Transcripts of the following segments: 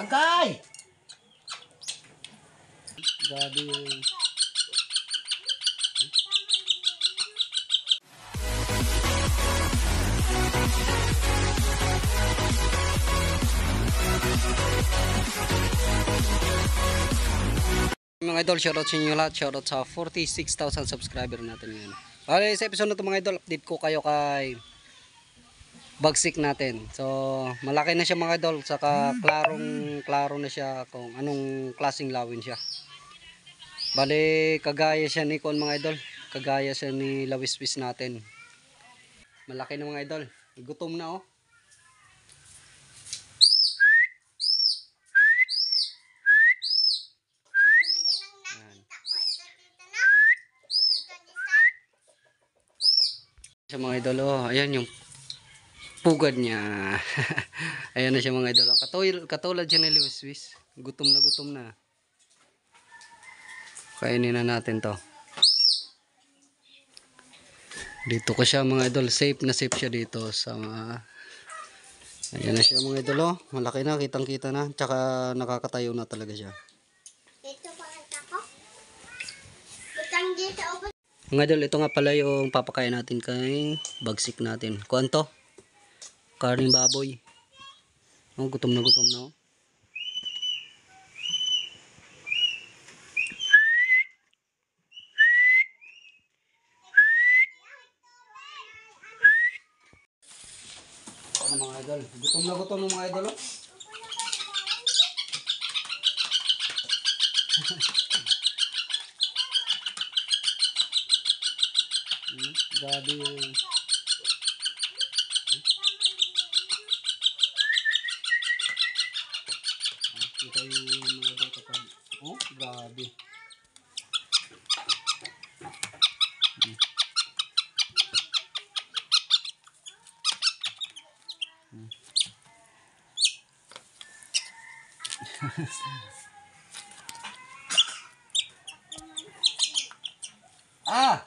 Agay! Grabe yung... Mga idol, shoutout sa inyo lahat. Shoutout sa 46,000 subscriber natin ngayon. Bale, sa episode na ito mga idol, update ko kayo kay bagsik natin. So, malaki na siya mga idol. Saka klaro na siya kung anong klaseng lawin siya. Bale, kagaya siya ni Kon mga idol. Kagaya siya ni lawiswis natin. Malaki na mga idol. Gutom na oh. Sa mga idol, oh, ayan yung pugad niya. Ayan na siya mga idol. Katulad siya ni Luiswis. Gutom na. Kainin na natin to. Dito ko siya mga idol. Safe siya dito sa mga... Ayan na siya mga idol, oh. Malaki na, kitang-kita na. Tsaka nakakatayo na talaga siya. Ito pa ako. Butang dito. Mga idol, ito nga pala yung papakain natin kay bagsik natin. Kuan to? Karning baboy. Oh, gutom na oh. Ano mga idol? Gutom na mga idol, oh. Grabe yung... Kita yung mga idol kapag... Oh, grabe. Ah!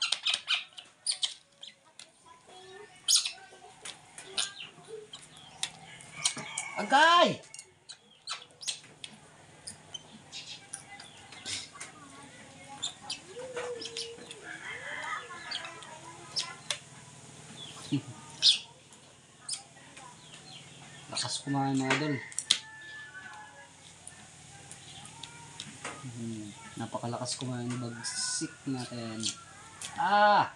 Agay! Lakas kumain mga idol. Napakalakas kumain ng bagsik natin. Ah!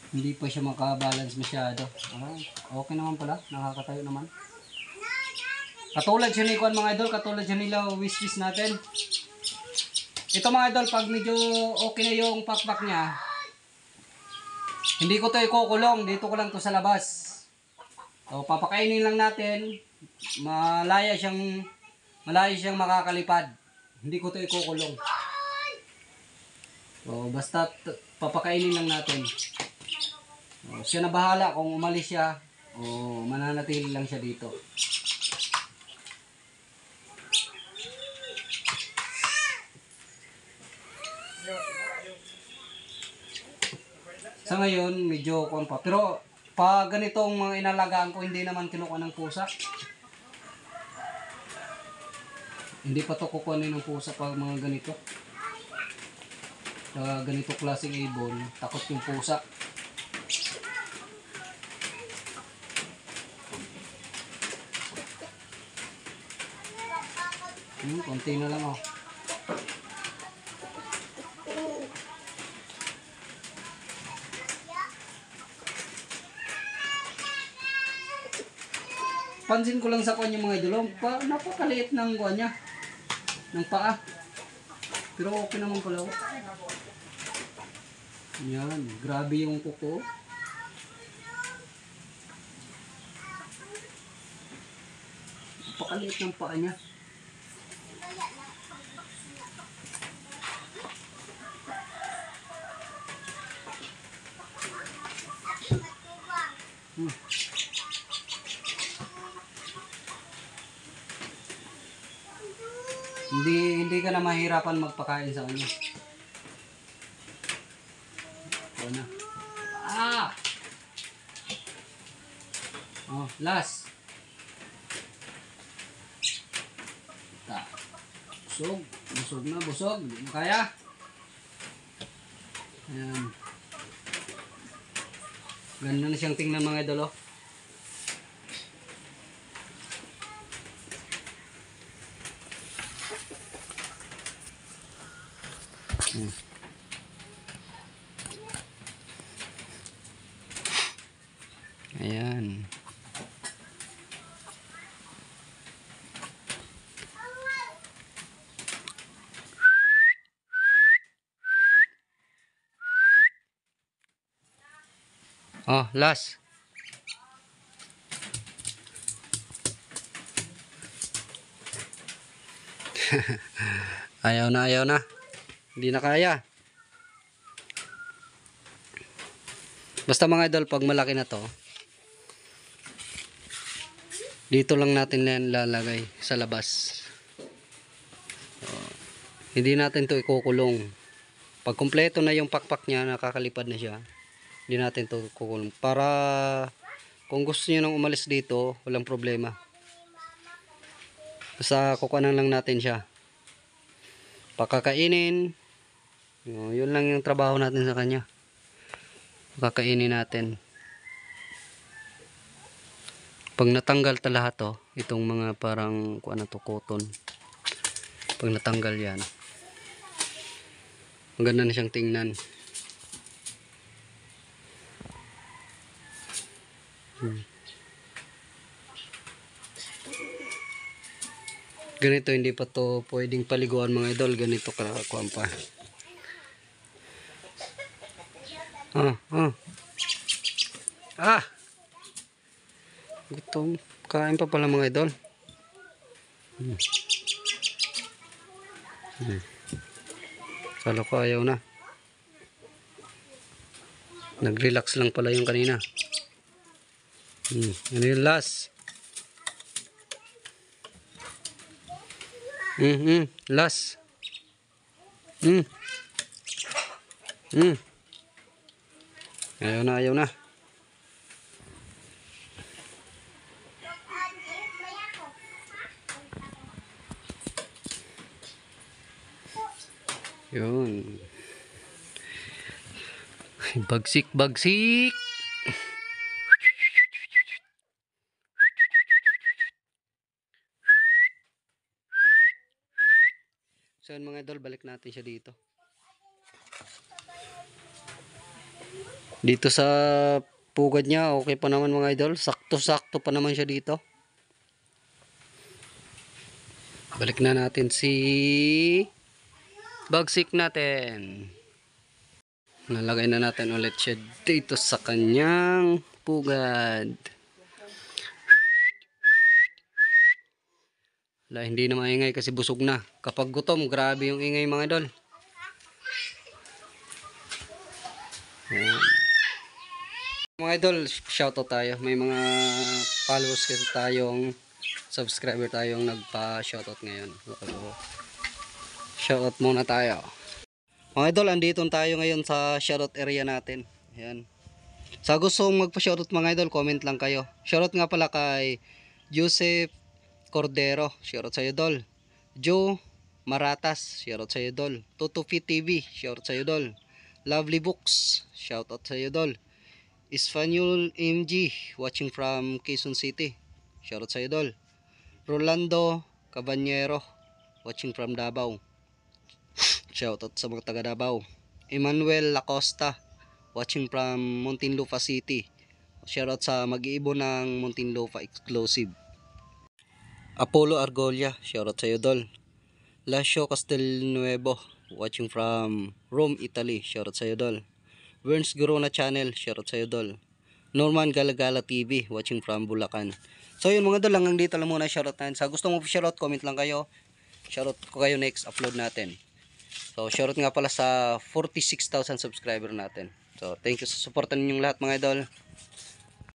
Hindi pa siya makabalance masyado. Okay naman pala. Nakakatayo naman. Katulad siya ni Kwan mga idol. Katulad siya nila wiswis natin. Ito mga idol, pag medyo okay na yung pakpak niya, hindi ko to ikukulong. Dito ko lang to sa labas. So, papakainin lang natin. Malaya siyang makakalipad. Hindi ko to ikukulong. So, basta papakainin lang natin. Siya na bahala kung umalis siya o mananatili lang siya dito. Sa ngayon, medyo pa. Pero pag ganitong mga inalagaan ko, hindi naman kinukuha ng pusa. Hindi pa to kukunin ng pusa pag mga ganito. Sa ganito klaseng ibon, takot yung pusa. Konti na lang oh. pansin ko lang sa kanya mga idol, napakaliit ng kuha niya, ng paa. Pero okay naman pala. Yan, grabe yung kuko. Napakaliit ng paa niya. Hindi ka na mahirapan magpakain sa kanya. Ito na. Ah! Oh, last. Ta. Busog. Busog na, busog. Hindi mo kaya. Ayan. Ganda na siyang tingnan mga idol, oh. Ayan. Oh, last. Ayaw na, ayaw na. Hindi na kaya. Basta mga idol, pag malaki na to, dito lang natin yan lalagay sa labas. So, hindi natin to ikukulong. Pag kumpleto na yung pakpak niya, nakakalipad na siya, hindi natin to kukulong. Para kung gusto niyo nang umalis dito, walang problema. Basta kukuhanan lang natin siya. Pakakainin. Yun lang yung trabaho natin sa kanya. Pakakainin natin. Pag natanggal ta lahat to, itong mga parang kuha na to, cotton. Pag natanggal yan, maganda na siyang tingnan. Ganito, hindi pa to pwedeng paliguan mga idol. Ganito karakuan pa. Gutom. Kain pa pala mga idol. Kala ko ayaw na. Nag-relax lang pala yung kanina. Ano yung last? Last. Ayaw na, ayaw na. Yun. Bagsik, bagsik. So yun mga idol, balik natin siya dito. Dito sa pugad niya, okay pa naman mga idol. Sakto-sakto pa naman siya dito. Balik na natin si bagsik natin. Nalagay na natin ulit siya dito sa kanyang pugad. Wala, hindi na maingay kasi busog na. Kapag gutom, grabe yung ingay mga idol. Ayan. Mga idol, shoutout tayo. May mga followers kasi tayong subscriber tayong nagpa-shoutout ngayon. Shoutout muna tayo. Mga idol, andito tayo ngayon sa shoutout area natin. Ayan. Sa gustong magpa-shoutout mga idol, comment lang kayo. Shoutout nga pala kay Joseph Cordero, shoutout sa iyo dol. Joe Maratas, shoutout sa iyo dol. Tutufi TV, shoutout sa iyo dol. Lovely Books, shoutout sa iyo dol. Espanyol MG, watching from Quezon City, shoutout sa iyo dol. Rolando Cabanyero, watching from Davao, shoutout sa mga taga Davao. Emmanuel Lacosta, watching from Muntinlupa City, shoutout sa mag-iibon ng Muntinlupa Exclusive. Apollo Argolia, shoutout sa iyo dol. Lasio Castelnuevo, watching from Rome, Italy, shoutout sa iyo dol. Burns Gurona Channel, shoutout sa iyo dol. Norman Galagala TV, watching from Bulacan. So yun mga dol, hanggang dito lang muna shoutout natin. Sa gusto mo shoutout, comment lang kayo. Shoutout ko kayo next upload natin. So shoutout nga pala sa 46,000 subscriber natin. So thank you sa suporta ninyong lahat mga idol.